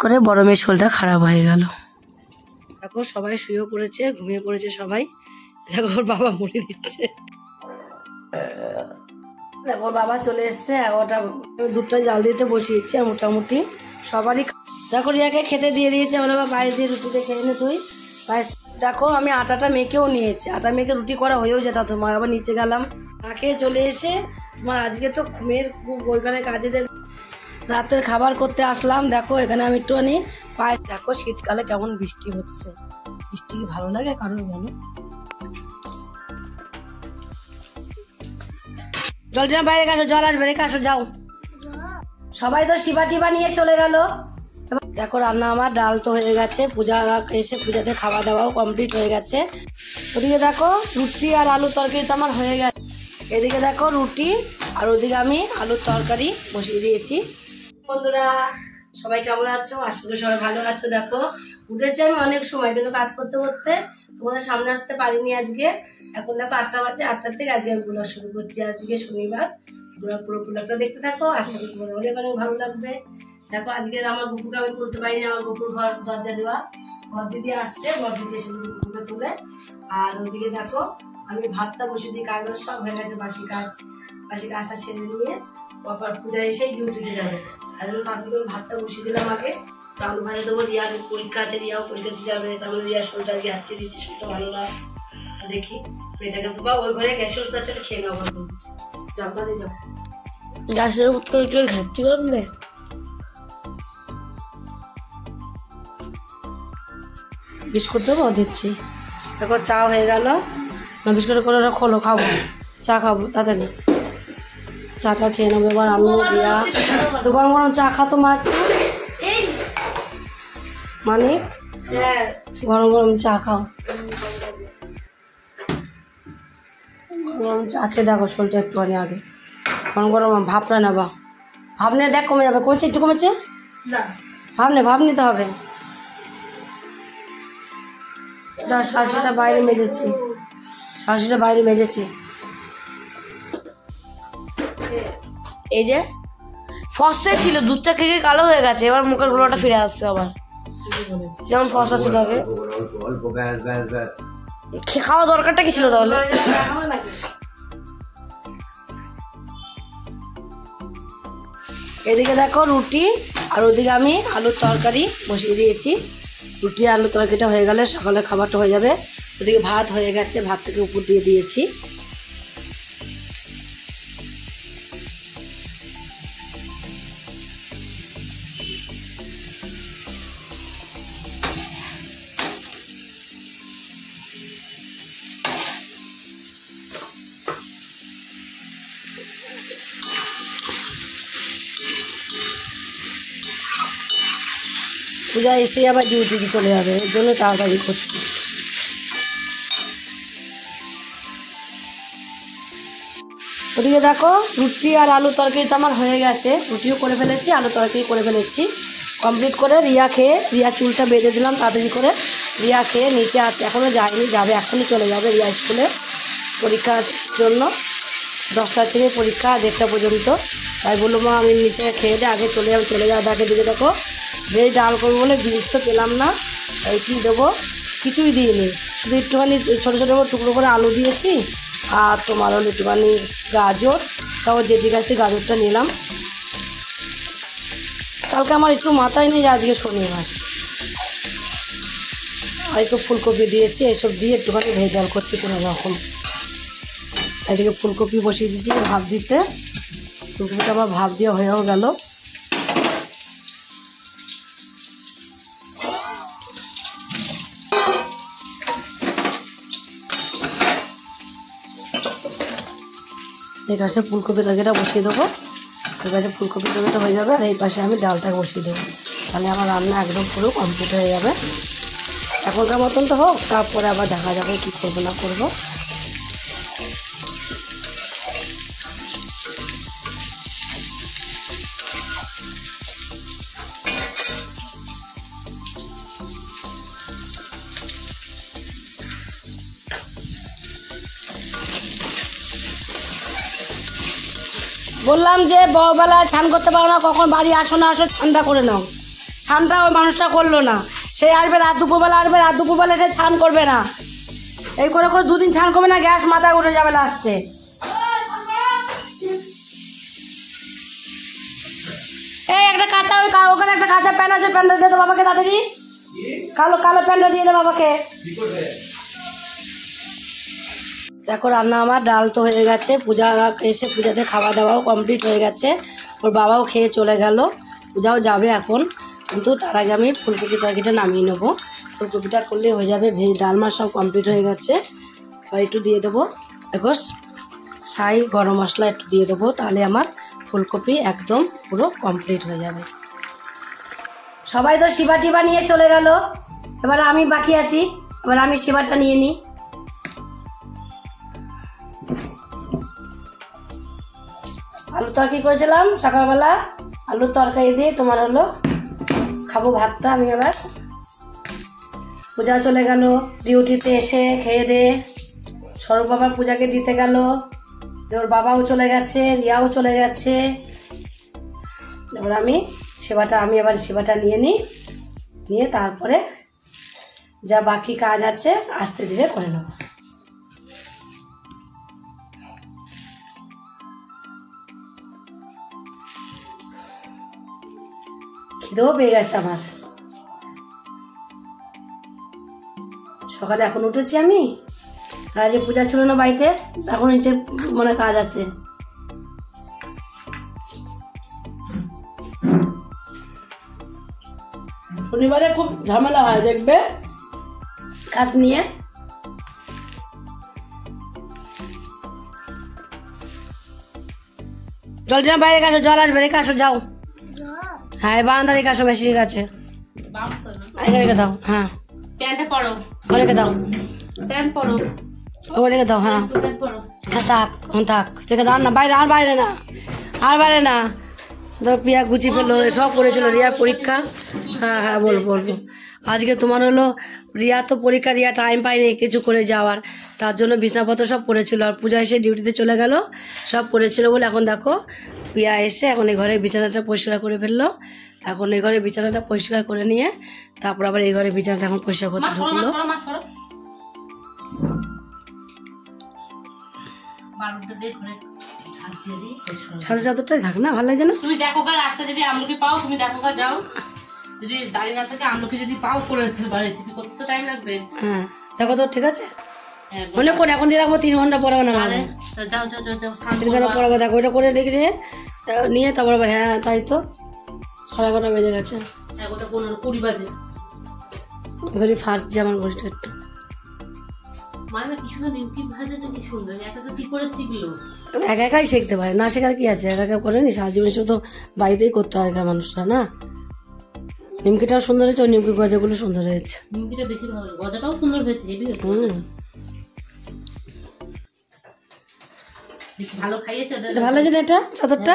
করে বড় মেয়ের শরীরটা খারাপ হয়ে গেল। দেখো সবাই শুয়ে পড়েছে, ঘুমিয়ে পড়েছে সবাই। দেখো ওর বাবা মুড়ি দিচ্ছে। দেখো ওর বাবা চলে এসছে। 11টা দুধটা জাল দিতে বসিয়েছি আর মোটামুটি সবারই। দেখো রিয়াকে খেতে দিয়ে দিয়েছে। আমার বাবা পায়েস দিয়ে রুটিতে খেয়ে নে তুই পায়েস। দেখো আমি আটাটা মেখেও নিয়েছি, আটা মেখে রুটি করা হয়েও যেত। তোমার আবার নিচে গেলাম, মাকে চলে এসে তোমার আজকে তো ঘুমের ওইখানে কাজে রাতের খাবার করতে আসলাম। দেখো এখানে আমি একটুখানি পায়েস। দেখো শীতকালে কেমন বৃষ্টি হচ্ছে, বৃষ্টি কি ভালো লাগে কারোর বলো? জলটা বাইরে আসো, জল আসবে, রেখে আসো, যাও। সবাই তো শিবা টিবা নিয়ে চলে গেল। দেখো রান্না আমার ডাল তো হয়ে গেছে, পূজা এসে পূজাতে খাওয়া দাওয়াও কমপ্লিট হয়ে গেছে। ওদিকে দেখো রুটি আর আলুর তরকারি তো আমার হয়ে গেছে। এদিকে দেখো রুটি আর ওদিকে আমি আলুর তরকারি বসিয়ে দিয়েছি। বন্ধুরা সবাই কেমন আছো? আশা করি সবাই ভালো আছো। দেখো উঠেছি আমি অনেক সময়, কিন্তু কাজ করতে করতে তোমাদের সামনে আসতে পারিনি আজকে। এখন দেখো 8টা বাজে, 8টার থেকে আজকে আমি ব্লগ শুরু করছি। আজকে শনিবার। পুরো ব্লগটা দেখতে থাকো, আশা করি তোমাদের অনেক অনেক ভালো লাগবে। দেখো আজকে আমার গপুকে আমি তুলতে পারিনি, আমার গপুর ঘর দরজা দেওয়া, ঘর দিদি আসছে, ঘর দিদি এসে গপুকে তুলে। আর ওদিকে দেখো আমি ভাতটা বসিয়ে দিই, কাজ সব হয়ে গেছে। বাসি কাজটা সেরে নিয়ে বাবার পূজা এসেই ডিউটিতে যাবে। আর জন্য তারপরে ভাতটা বসিয়ে দিলাম আগে। আলু ভাজা দেবো, রিয়ার পরীক্ষা আছে, রিয়াও পরীক্ষা দিতে যাবে। তারপরে রিয়ার শরীরটা আজকে আসছে, দিচ্ছে, শরীরটা ভালো না। দেখি মেয়েটাকে বাবা ওই ঘরে গ্যাসের ওষুধ আছে, খেয়ে নেওয়া বলবো। যাও কাজে যাও। গ্যাসের উত্তর কেউ ঘাটতি করবে। বিস্কুট দেবো, দিচ্ছি। দেখো চা হয়ে গেল না, বিস্কুট করে খোলো, খাবো, চা খাবো, তাড়াতাড়ি চাটা খেয়ে নেবো। এবার আমি দিয়া গরম গরম চা খাতো মা, মানিক গরম গরম চা খাও। গরম চা খেয়ে দেখো শরীরটা একটুখানি আগে গরম গরম ভাবটা নেবা, ভাব নিয়ে দেখ কমে যাবে। কমেছে, একটু কমেছে না, ভাব নিতে হবে। যা শাঁসিটা বাইরে মেজেছি, এই যে ফসে ছিল, দুধটা খেয়ে কালো হয়ে গেছে, এবার মুখের গুলোটা ফিরে আসছে আবার যেমন ফসা ছিল আগে। খাওয়া দরকারটা কি ছিল তাহলে? এদিকে দেখো রুটি আর ওদিকে আমি আলুর তরকারি বসিয়ে দিয়েছি। রুটি আলুর তরকারিটা হয়ে গেলে সকালের খাবারটা হয়ে যাবে। ওদিকে ভাত হয়ে গেছে, ভাত থেকে উপর দিয়ে দিয়েছি। পূজা এসে আবার ডিউটিতে চলে যাবে, এর জন্য তাড়াতাড়ি করছি। ওদিকে দেখো রুটি আর আলু তরকারি তো আমার হয়ে গেছে, রুটিও করে ফেলেছি, আলু তরকারি করে ফেলেছি। কমপ্লিট করে রিয়া খেয়ে, রিয়া চুলটা বেঁধে দিলাম তাড়াতাড়ি করে। রিয়া খেয়ে নিচে আছে, এখনও যায়নি, যাবে, এখনই চলে যাবে রিয়া স্কুলে পরীক্ষার জন্য। 10টা থেকে পরীক্ষা, 1:30 পর্যন্ত। তাই বললো মা আমি নিচে খেয়ে দিয়ে আগে চলে যাবো। তাকে দিকে দেখো ভেজ ডাল করবো বলে বিনস তো পেলাম না, তাই কী দেবো কিছুই দিইনি, শুধু একটুখানি ছোটো ছোটো টুকরো করে আলু দিয়েছি। আর তোমার হলো একটুখানি গাজর, তাও যেটি গাছে গাজরটা নিলাম। কালকে আমার একটু মাথায় নেই যে আজকে শনিবার। আর একটু ফুলকপি দিয়েছি, এসব দিয়ে একটুখানি ভেজ ডাল করছি কোনো রকম। এদিকে ফুলকপি বসিয়ে দিয়েছি ভাপ দিতে, ফুলকপিটা আমার ভাপ দিয়ে হয়েও গেল। এই পাশে ফুলকপি তরকারিটা বসিয়ে দেবো, এই পাশে ফুলকপি তরকারিটা হয়ে যাবে, আর এই পাশে আমি ডালটা বসিয়ে দেবো। তাহলে আমার রান্না একদম পুরো কমপ্লিট হয়ে যাবে। এখনকার মতন তো হোক, তারপরে আবার দেখা যাবে কী করবো না করবো। বললাম যে বউবেলা স্নান করতে পারো না, কখন বাড়ি আসো না আসো, ঠান্ডা করে নাও। ছানটা ওই মানুষটা করলো না। সেই আসবে রাত দুপুরবেলা, আসবে রাত দুপুরবেলা, সে ছান করবে না। এই করে করে দুদিন ছান করবে না, গ্যাস মাথায় উঠে যাবে লাস্টে। এই একটা কাঁচা, ওখানে একটা কাঁচা প্যান আছে, প্যানটা দিয়ে দে বাবাকে তাড়াতাড়ি। কালো কালো প্যানটা দিয়ে দে বাবাকে। দেখো রান্না আমার, ডাল তো হয়ে গেছে, পূজা এসে পূজাতে খাওয়া দাওয়াও কমপ্লিট হয়ে গেছে। ওর বাবাও খেয়ে চলে গেল, পূজাও যাবে এখন। কিন্তু তার আগে আমি ফুলকপি তরকারিটা নামিয়ে নেবো। ফুলকপিটা করলে হয়ে যাবে। ভেজ ডালমা সব কমপ্লিট হয়ে গেছে। আর একটু দিয়ে দেবো দেখো ছাই গরম মশলা একটু দিয়ে দেবো, তাহলে আমার ফুলকপি একদম পুরো কমপ্লিট হয়ে যাবে। সবাই তো শিবা টিবা নিয়ে চলে গেল, এবার আমি বাকি আছি। এবার আমি শিবাটা নিয়ে নিই। আলু তরকারি করেছিলাম সকালবেলা, আলুর তরকারি দিয়ে তোমার হলো খাবো ভাতটা আমি। আবার পূজা চলে গেল ডিউটিতে, এসে খেয়ে দে স্বরূপ বাবার পূজাকে দিতে গেল। ওর বাবাও চলে গেছে, রিয়াও চলে গেছে। এবার আমি এবার সেবাটা নিয়ে নিই, নিয়ে তারপরে যা বাকি কাজ আছে আস্তে ধীরে করে নেব। খিদেও পেয়ে গেছে আমার। সকালে এখন উঠেছি আমি, আর আজ পূজা ছিল না বাড়িতে, এখন নিচে মানে কাজ আছে। শনিবারে খুব ঝামেলা হয় দেখবে কাজ নিয়ে। জল দিলাম, বাইরে কাছো, জল আসবে, রেখে আসো, যাও। হ্যাঁ বারান্দা রেখে আসো, বেশি রেখে আছে, রেখে দাও। হ্যাঁ রেখে দাও, ও রেখে দাও। হ্যাঁ থাক থাক, রেখে দাও। না বাইরে, আর বাইরে না, আর বাইরে না। প্রিয়া গুছি ফেললো, সব করেছিল রিয়ার পরীক্ষা। হ্যাঁ হ্যাঁ বলবো। আজকে তোমার হলো রিয়া তো পরীক্ষা, রিয়া টাইম পায়নি কিছু করে যাওয়ার, তার জন্য বিছনাপত্র সব পড়েছিল। আর পূজা এসে ডিউটিতে চলে গেল, সব পড়েছিল বলে এখন দেখো প্রিয়া এসে এখন এই ঘরে বিছানাটা পরিষ্কার করে ফেললো। এখন এই ঘরে বিছানাটা পরিষ্কার করে নিয়ে তারপর আবার এই ঘরে বিছানাটা এখন পরিষ্কার করতে ঢুকলো। সাদা চাদরটাই থাক না, ভালো লাগে না? তুমি দেখো রাস্তা যদি আমলকি পাও, তুমি দেখো যাও, যদি দাঁড়িয়ে না থাকে আমলকি যদি পাও করে ফেলবা, রেসিপি করতে তো টাইম লাগবে। হ্যাঁ দেখো তো, ঠিক আছে মনে করে এখন দিয়ে রাখবো, 3 ঘন্টা পড়াবো না, ভালো যাও যাও যাও যাও 3 ঘন্টা পড়াবো। দেখো ওইটা করে রেখে নিয়ে তারপর আবার। হ্যাঁ তাই তো, 11:30 বেজে গেছে, 11:20 বাজে। ঘড়ি ফার্স্ট যে আমার ঘড়িটা একটু মানে কি সুন্দর নিমকি ভাজা, যে কি সুন্দর, এটা তো কি করে শিখলো? একা একাই শিখতে পারে, না শেখার কি আছে, একা একা করে নি। সারা জীবন তো বাড়িতেই করতে হয় একা মানুষরা, না? নিমকিটাও সুন্দর হয়েছে, ওই নিমকি গজাগুলো সুন্দর হয়েছে। নিমকিটা বেশি ভালো, গজাটাও সুন্দর হয়েছে। ভালো খাইয়েছে, ভালো লাগে না এটা চাদরটা?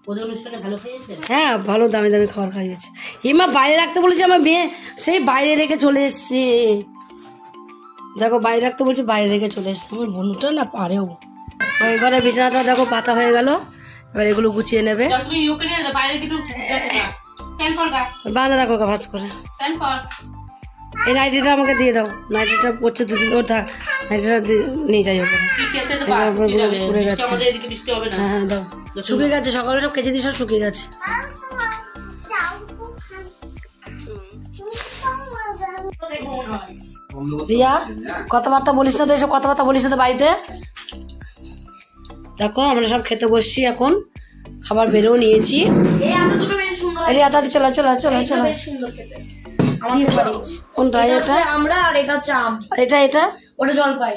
ওদের অনুষ্ঠানে ভালো খাইয়েছে। হ্যাঁ ভালো দামি দামি খাবার খাইয়েছে। হিমা বাইরে রাখতে বলেছে, আমার মেয়ে সেই বাইরে রেখে চলে এসছে। দেখো বাইরে রাখতে বলছে, বাইরে রেখে চলে এসছে। আমার বোনটা না পারেও। ওই ঘরে বিছানাটা দেখো পাতা হয়ে গেল, এবার এগুলো গুছিয়ে নেবে। বাঁধা রাখো ভাজ করে। এই নাইটিটা আমাকে দিয়ে দাও, নাইটিটা পড়ছে 2 দিন। ওর থাক, নাইটিটা নিয়ে যাই ওপরে, পড়ে গেছে। হ্যাঁ হ্যাঁ দাও, শুকিয়ে গেছে, সকালে সব কেচে দিয়ে সব শুকিয়ে গেছে। রিয়া কথাবার্তা বলিস না তো, এসব কথাবার্তা বলিস না তো বাড়িতে। দেখো আমরা সব খেতে বসছি, এখন খাবার বেরেও নিয়েছি। রিয়া তাতে চলো চলো চলো চলো। কোনটা এটা? আমরা, আর এটা হচ্ছে আম। আর এটা এটা ওটা জলপাই,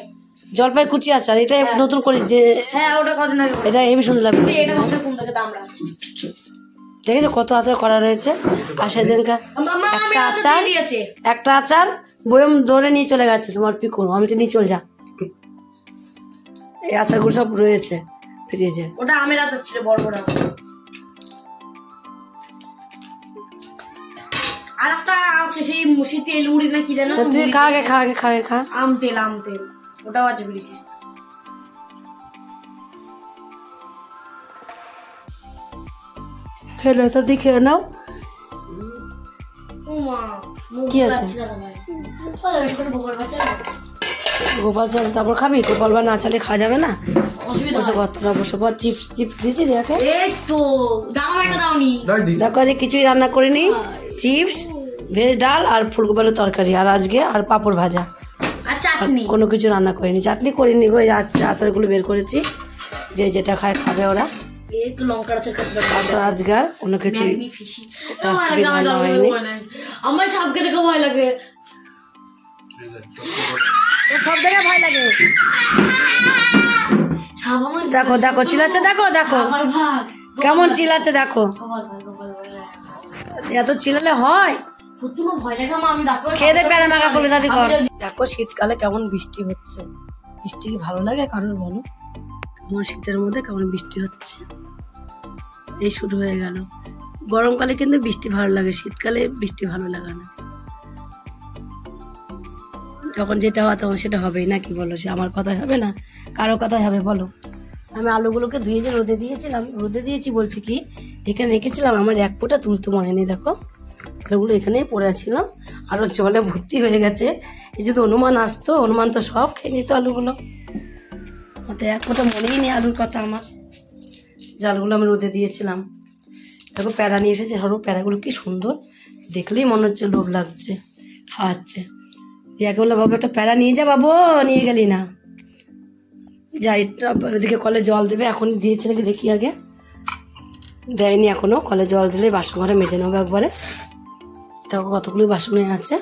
জলপাই কুচি আছে। আর এটা নতুন করিস যে? হ্যাঁ ওটা কদিন আগে। এটা হেবি সুন্দর লাগবে। এটা হচ্ছে কোন থেকে দাম রাখছি, দেখেছো কত আচার করা রয়েছে। আর সেদিনকার একটা আচার বয়ম ধরে নিয়ে চলে গেছে তোমার পিকুর। আমি তো নিয়ে চল যা, এই আচারগুলো সব রয়েছে ফ্রিজে। ওটা আমের আচার ছিল, বড় বড়। আর একটা আছে সেই মুসি তেল উড়ি না কি জানো, তুই খা গে খা গে খা গে খা। আম তেল ওটাও আছে ফ্রিজে। খেলে তো দিয়ে খেয়ে নাও। কি আছে? গোপাল চাল তারপর খাবি? গোপাল বা না চালে খাওয়া যাবে না। বসে কতটা বসে পর চিপস চিপস দিয়েছি দেখে। দেখো আজকে কিছুই রান্না করিনি, চিপস, ভেজ ডাল আর ফুলকপির তরকারি আর আজকে আর পাঁপড় ভাজা, আর চাটনি। কোনো কিছু রান্না করিনি। চাটনি করিনি গো, এই আচারগুলো বের করেছি, যে যেটা খায় খাবে ওরা। লঙ্কার আচার খেতে আচার আজকে আর কোনো কিছুই রেসিপি রান্না হয়নি। আমার সাপকে দেখে ভয় লাগে। সব দেখে ভয় লাগে। সাপ আমার দেখো দেখো চিল্লাচ্ছে, দেখো দেখো আমার ভাগ কেমন চিল্লাচ্ছে, দেখো এত চিল্লালে হয়? সত্যি আমার ভয় লাগে। আমি ডাক্তার খেয়ে দে প্যারা মাখা করবে দাদি কর। দেখো শীতকালে কেমন বৃষ্টি হচ্ছে, বৃষ্টি কি ভালো লাগে কারোর বলো? কেমন শীতের মধ্যে কেমন বৃষ্টি হচ্ছে, এই শুরু হয়ে গেল। গরমকালে কিন্তু বৃষ্টি ভালো লাগে, শীতকালে বৃষ্টি ভালো লাগে না। যখন যেটা হয় তখন সেটা হবেই না, কি বলো? সে আমার কথাই হবে না, কারো কথাই হবে বলো? আমি আলুগুলোকে ধুয়ে যে রোদে দিয়েছিলাম, রোদে দিয়েছি বলছি কি এখানে রেখেছিলাম, আমার এক ফোঁটা তুলতে মনে নেই। দেখো ওগুলো এখানেই পড়ে ছিল, আরও জলে ভর্তি হয়ে গেছে। এই যদি হনুমান আসতো, হনুমান তো সব খেয়ে নিত আলুগুলো। তো এক ফোঁটা মনেই নেই আলুর কথা আমার। জালগুলো আমি রোদে দিয়েছিলাম। দেখো প্যারা নিয়ে এসেছে, সরু প্যারাগুলো কি সুন্দর, দেখলেই মনে হচ্ছে লোভ লাগছে, খাওয়াচ্ছে। ইয়াকে বললাম বাবু একটা প্যারা নিয়ে যা, বাবু নিয়ে গেলি না। যাই ওদিকে কলে জল দেবে, এখন দিয়েছে নাকি দেখি আগে, দেয়নি এখনো। কলে জল দিলে বাসন ঘরে মেজে নেবো একবারে। দেখো কতগুলো বাসন আছে।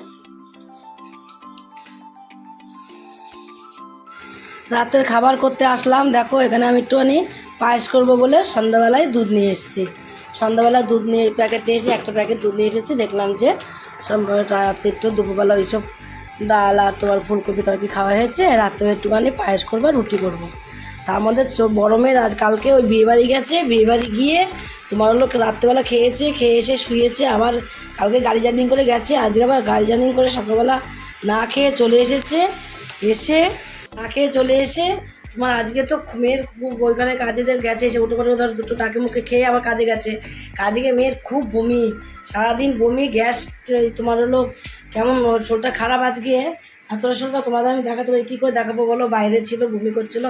রাতের খাবার করতে আসলাম। দেখো এখানে আমি একটুখানি পায়েস করবো বলে সন্ধ্যাবেলায় দুধ নিয়ে এসেছি। সন্ধ্যাবেলায় দুধ নিয়ে প্যাকেট নিয়ে এসেছি, একটা প্যাকেট দুধ নিয়ে এসেছি। দেখলাম যে রাতে একটু দুপুরবেলা ওইসব ডাল আর তোমার ফুলকপি তরকারি খাওয়া হয়েছে, রাত্রে একটুখানি পায়েস করবো, রুটি করবো। তার মধ্যে গরমের আজ কালকে ওই বিয়েবাড়ি গেছে, বিয়েবাড়ি গিয়ে তোমার হলো রাত্রেবেলা খেয়েছে, খেয়ে এসে শুয়েছে। আবার কালকে গাড়ি জার্নি করে গেছে, আজকে আবার গাড়ি জার্নি করে সকালবেলা না খেয়ে চলে এসেছে। এসে না খেয়ে চলে এসে তোমার আজকে তো মেয়ের ওইখানে কাজে গেছে, এসে উঠে করে ধর দুটো টাকে মুখে খেয়ে আবার কাজে গেছে। কাজে গিয়ে মেয়ের খুব বমি, সারাদিন বমি, গ্যাস, তোমার হলো কেমন শরীরটা খারাপ আজকে। এতটা শরীরটা তোমাদের আমি দেখাতে পারি, কী করে দেখাবো বলো? বাইরে ছিল, বমি করছিল।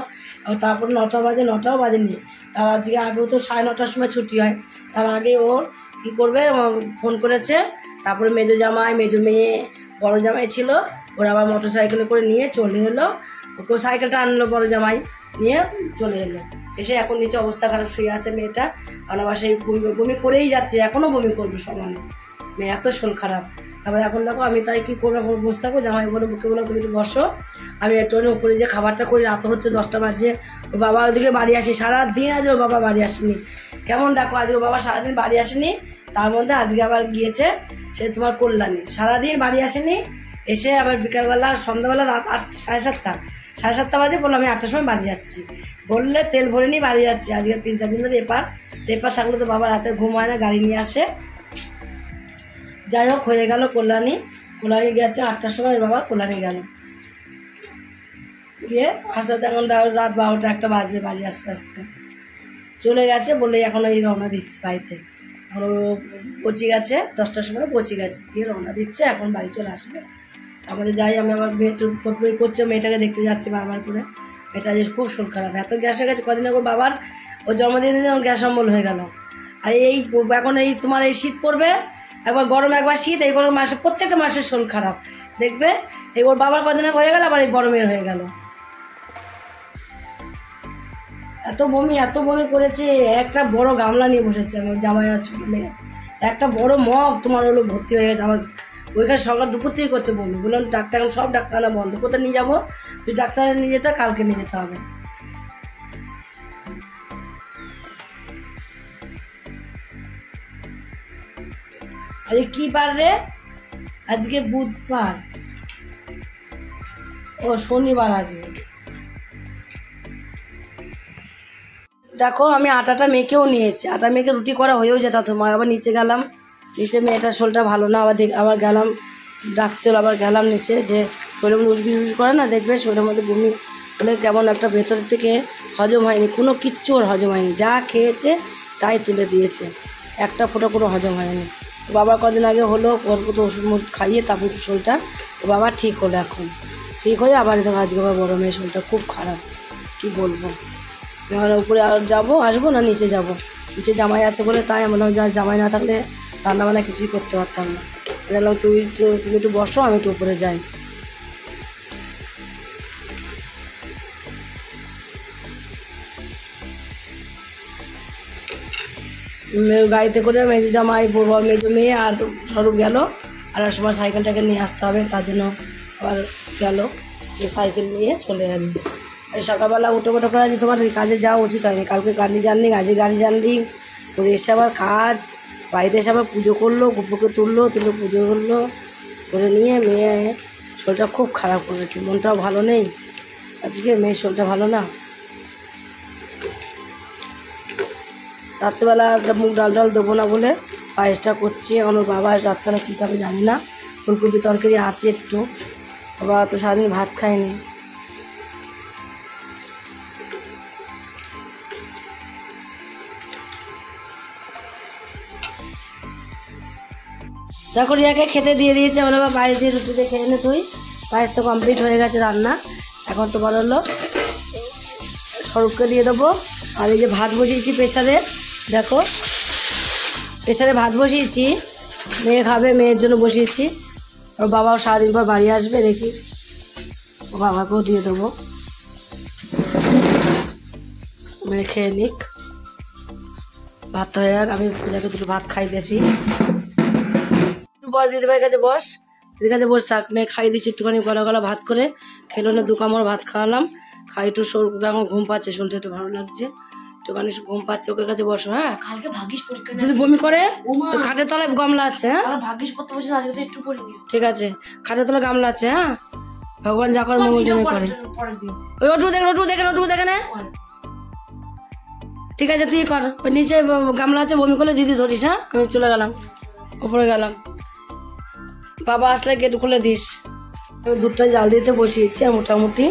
তারপর 9টা বাজে, 9টাও বাজেনি। তার আজকে আগেও তো 9:30টার সময় ছুটি হয়, তার আগে ওর কী করবে ফোন করেছে। তারপরে মেজো জামাই, মেজো মেয়ে, বড়ো জামাই ছিল, ওরা আবার মোটর সাইকেলে করে নিয়ে চলে এলো। ওকেও সাইকেলটা আনলো, বড়ো জামাই নিয়ে চলে এলো। এসে এখন নিচে অবস্থা খারাপ শুয়ে আছে মেয়েটা, কারণ আবার সেই বমি করেই যাচ্ছে, এখনও বমি করবে সমানে। মেয়ে এত শরীর খারাপ। তারপরে এখন দেখো আমি তাই কী করবো, এখন বসে থাকবো। জামাই বলে বুকে বললাম তুমি একটু বসো, আমি একটুখানি উপরে যে খাবারটা করি। রাত হচ্ছে 10টা বাজে, ওর বাবা ওদিকে বাড়ি আসে। সারাদিন আজ ওর বাবা বাড়ি আসেনি। কেমন দেখো আজকে ওর বাবা সারাদিন বাড়ি আসেনি, তার মধ্যে আজকে আবার গিয়েছে সে তোমার কল্যাণী, সারাদিন বাড়ি আসেনি। এসে আবার বিকালবেলা সন্ধ্যাবেলা রাত 7:30 বাজে বললো আমি 8টার সময় বাড়ি যাচ্ছি। বললে তেল ভরে নিয়ে বাড়ি যাচ্ছি। আজকে 3-4 দিন ধরে এপার থাকলে তো বাবা রাতে ঘুম হয় না, গাড়ি নিয়ে আসে। যাই হোক হয়ে গেল কল্যাণী গেছে 8টার সময়, বাবা কল্যাণী গেল। গিয়ে আস্তে আস্তে এখন রাত 12টা 1টা বাজবে বাড়ি আস্তে আস্তে চলে গেছে। বলে এখন এই রওনা দিচ্ছে বাড়িতে। এখন পৌঁছে গেছে 10টার সময়, পৌঁছে গেছে, গিয়ে রওনা দিচ্ছে, এখন বাড়ি চলে আসবে। তারপরে যাই আমি আবার প্রথমেই করছে, মেয়েটাকে দেখতে যাচ্ছি বারবার করে। মেয়েটা যে খুব শরীর খারাপ, এত গ্যাস হয়ে গেছে। কদিন আগে বাবার ওর জন্মদিনে আমার গ্যাস অম্বল হয়ে গেল। আর এই এখন এই তোমার এই শীত পড়বে, একবার গরম একবার শীত, এই গরম মাসে প্রত্যেকটা মাসের শরীর খারাপ দেখবে। এই ওর বাবার কদিন আগে হয়ে গেল, আবার এই গরমের হয়ে গেল। এত বমি করেছে। একটা বড় গামলা নিয়ে বসেছে আমার জামাই আর ছোট মেয়ে, একটা বড় মগ তোমার হলো ভর্তি হয়ে গেছে। আমার ওইখানে সকাল দুপুর থেকে করছে বমি। বললাম ডাক্তার, এখন সব ডাক্তারখানা বন্ধ, কোথায় নিয়ে যাবো? তুই ডাক্তারে নিয়ে যেতে, কালকে নিয়ে যেতে হবে। আরে কি বার রে? আজকে বুধবার, ও শনিবার আজকে। দেখো আমি আটাটা মেখেও নিয়েছি, আটা মেখে রুটি করা হয়েও যেত তোমার। আবার নিচে গেলাম, নিচে মেয়েটার শরীরটা ভালো না, আবার গেলাম, ডাকছিল, আবার গেলাম নিচে। যে শরীরের মধ্যে উসবিস করে না, দেখবে শরীরের মধ্যে বমি হলে কেমন একটা ভেতর থেকে হজম হয়নি, কোনো কিচ্ছু ওর হজম হয়নি। যা খেয়েছে তাই তুলে দিয়েছে, একটা ফোঁটা কোনো হজম হয়নি। বাবার কদিন আগে হলো, ওর তো ওষুধ খাইয়ে তারপর শরীরটা তো বাবা ঠিক হলো, এখন ঠিক হয়ে আবার দেখো আজকে আবার বড় মেয়ের শরীরটা খুব খারাপ, কি বলবো। এবার উপরে আর যাবো, আসবো না নিচে যাব, নিচে জামাই আছে বলে তাই আমরা জামাই না থাকলে রান্নাবান্না কিছুই করতে পারতাম না। দেখলাম তুমি একটু বসো, আমি একটু উপরে যাই। গাড়িতে করে মেজো জামাই, মেজো মেয়ে আর স্বরূপ গেল, আর সময় সাইকেলটাকে নিয়ে আসতে হবে, তার জন্য আবার গেল, সাইকেল নিয়ে চলে গেল। এই সকালবেলা উঠে করে যে তোমার কাজে যাওয়া উচিত হয়নি, কালকে গাড়ি জার্নি, আজকে গাড়ি জার্নি করে এসে আবার কাজ, বাড়িতে এসে আবার পুজো করলো, গোপুকে তুলে পুজো করলো, করে নিয়ে মেয়ে শরীরটা খুব খারাপ করেছে, মনটাও ভালো নেই আজকে, মেয়ের শরীরটা ভালো না। রাত্রেবেলা মুগ ডাল দেবো না বলে পায়েসটা করছি, এখন ওর বাবা রাত্রেবেলা কী খাবে জানি না, ফুলকপি তরকারি আছে একটু, বাবা তো সারাদিন ভাত খায়নি। দেখো রিয়াকে খেতে দিয়ে দিয়েছে, বলে বা পায়েস দিয়ে রুটি দিয়ে খেয়ে নে তুই, পায়েস তো কমপ্লিট হয়ে গেছে রান্না, এখন তো বড় হলো স্বরূপকে দিয়ে দেবো। আর এই যে ভাত বসিয়েছি প্রেসারে, দেখো প্রেসারে ভাত বসিয়েছি, মেয়ে খাবে, মেয়ের জন্য বসিয়েছি, ওর বাবাও সারাদিন পর বাড়ি আসবে, দেখি ও বাবাকেও দিয়ে দেবো, মেয়ে খেয়ে নিক, ভাতটা হয়ে যাক, আমি পূজাকে দুটো ভাত খাই দিয়েছি। বস দিদিভাইয়ের কাছে বস, দিদির কাছে বস থাক, মেয়ে খাই দিচ্ছি একটুখানি গলা ভাত করে, খেলো না, 2 কামড় ভাত খাওয়ালাম, খাই একটু শরীরটা এখন ঘুম পাচ্ছে, শরীরটা একটু ভালো লাগছে, একটুখানি ঘুম পাচ্ছে, ওকে কাছে বসো। হ্যাঁ কালকে ভাগ্যিস পরীক্ষা, যদি বমি করে তো খাটের তলায় গামলা আছে, হ্যাঁ ভাগ্যিস করতে বসে, আজকে তো একটু পড়িনি। ঠিক আছে, খাটের তলায় গামলা আছে, হ্যাঁ ভগবান যা করে মঙ্গল জন্য করে। পরের দিন ওই ওটু দেখে নে, ঠিক আছে তুই কর, ওই নিচে গামলা আছে, বমি করলে দিদি ধরিস, হ্যাঁ আমি চলে গেলাম উপরে গেলাম, বাবা আসলে গেট খুলে দিস। আমি দুধটা জাল দিতে বসিয়েছি, আর মোটামুটি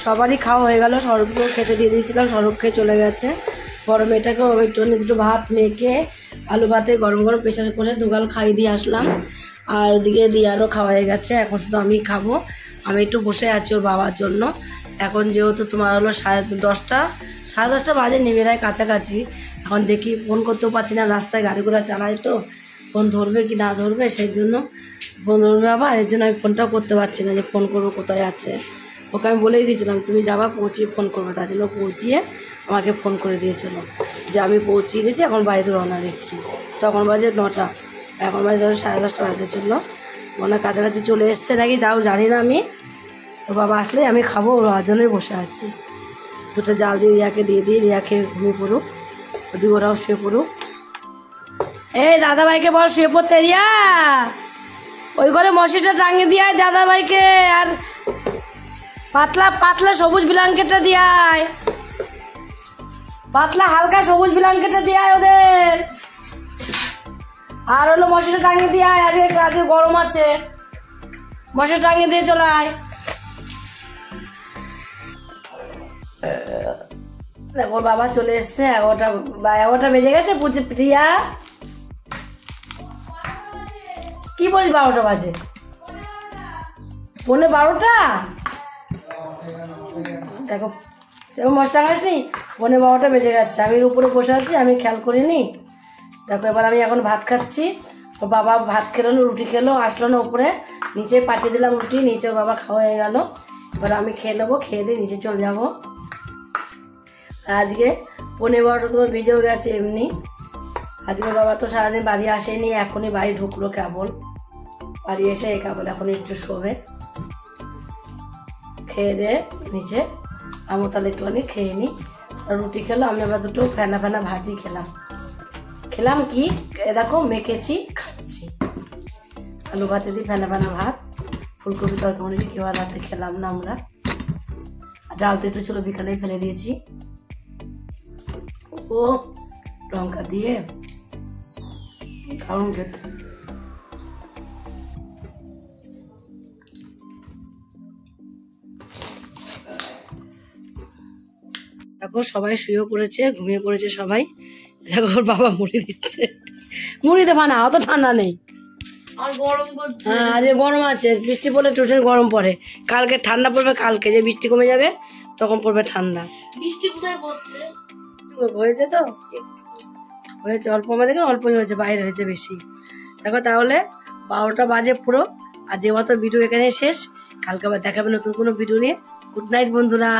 সবারই খাওয়া হয়ে গেল, স্বরূপকেও খেতে দিয়ে দিয়েছিলাম, স্বরূপ খেয়ে চলে গেছে, বড় মেয়েটাকেও একটুখানি দুটো ভাত মেখে আলু ভাতে গরম প্রেশারে করে 2 গাল খাইয়ে দিয়ে আসলাম, আর ওদিকে রিয়ারও খাওয়া হয়ে গেছে, এখন শুধু আমি খাবো, আমি একটু বসে আছি ওর বাবার জন্য। এখন যেহেতু তোমার হলো 10:30 বাজে, নেমে রায় কাছাকাছি, এখন দেখি ফোন করতেও পারছি না, রাস্তায় গাড়ি ঘোড়া চালাই তো, ফোন ধরবে কি না ধরবে, সেই জন্য ফোন ধরবে আবার, এর জন্য আমি ফোনটাও করতে পারছি না যে ফোন করবো কোথায় আছে, ওকে আমি বলেই দিয়েছিলাম তুমি যাবা পৌঁছিয়ে ফোন করবে, তার জন্য পৌঁছিয়ে আমাকে ফোন করে দিয়েছিল যে আমি পৌঁছিয়ে গেছি, এখন বাড়িতে রওনা দিচ্ছি, তখন বাজে 9টা, এখন বাজে ধরো 10:30 বাজতে চললো, ওনার কাছাকাছি চলে এসছে নাকি তাও জানি না আমি, ওর বাবা আসলে আমি খাবো, ওর জন্যই বসে আছি, দুটো জাল দিয়ে রিয়াকে দিয়ে দিই, রিয়াকে ঘুমিয়ে পড়ুক, ওদিকে ওরাও শুয়ে পড়ুক। এই দাদাভাইকে বল শুয়ে পড়তে, রিয়া ওই ঘরে মশিটা টাঙিয়ে দিয়ে দাদাভাইকে, আর পাতলা সবুজ ব্ল্যাঙ্কেটটা দিয়ে আয়, পাতলা হালকা সবুজ ব্ল্যাঙ্কেটটা দিয়ে আয় ওদের, আর হলো মশিটা টাঙিয়ে দিয়ে আয়, আজকে গরম আছে, মশিটা টাঙিয়ে দিয়ে চলে আয়। দেখো বাবা চলে এসছে, 11টা বেজে গেছে, প্রিয়া কি বলিস 12টা বাজে, 12:15, দেখো সেরকম মশলা খাসনি, 12:15 বেজে গেছে, আমি উপরে বসে আছি, আমি খেয়াল করিনি। দেখো এবার আমি এখন ভাত খাচ্ছি, ওর বাবা ভাত খেলো না, রুটি খেলো, আসলো না উপরে, নিচে পাঠিয়ে দিলাম রুটি, নিচে ওর বাবা খাওয়া হয়ে গেল, এবার আমি খেয়ে নেবো, খেয়ে দিয়ে নিচে চলে যাবো। আর আজকে 12:15 তোমার ভিজেও গেছে এমনি, আজকে বাবা তো সারাদিন বাড়ি আসেনি, এখনই বাড়ি ঢুকলো কেবল, বাড়ি এসে কেবল এখন একটু শোবে, খেয়ে দে নিচে, আমি তাহলে একটুখানি খেয়ে নিই, রুটি খেলো, আমি আবার দুটো ফেনা ভাতই খেলাম কি দেখো মেখেছি খাচ্ছি, আলু ভাতে দিই ফেনা ভাত, ফুলকপি তরকারি কেউ রাতে খেলাম না আমরা, আর ডাল তো একটু ছিল বিকালেই ফেলে দিয়েছি, ও লঙ্কা দিয়ে দারুণ খেতে। দেখো সবাই শুয়েও পড়েছে, ঘুমিয়ে পড়েছে সবাই, দেখো ওর বাবা মুড়ি দিচ্ছে, মুড়ি দেবা না, অত ঠান্ডা নেই, আর গরম করছে। হ্যাঁ আজকে গরম আছে, বৃষ্টি পড়লে টোটাল গরম পড়ে। কালকে ঠান্ডা পড়বে, কালকে যে বৃষ্টি কমে যাবে তখন পড়বে ঠান্ডা। বৃষ্টি কোথায় পড়ছে? হয়েছে তো, হয়েছে অল্প, আমাদের এখানে অল্পই হয়েছে, বাইরে হয়েছে বেশি। দেখো তাহলে 12টা বাজে পুরো। আজকের মতো ভিডিও এখানে শেষ। কালকে আবার দেখাবে নতুন কোনো ভিডিও নিয়ে। গুড নাইট বন্ধুরা।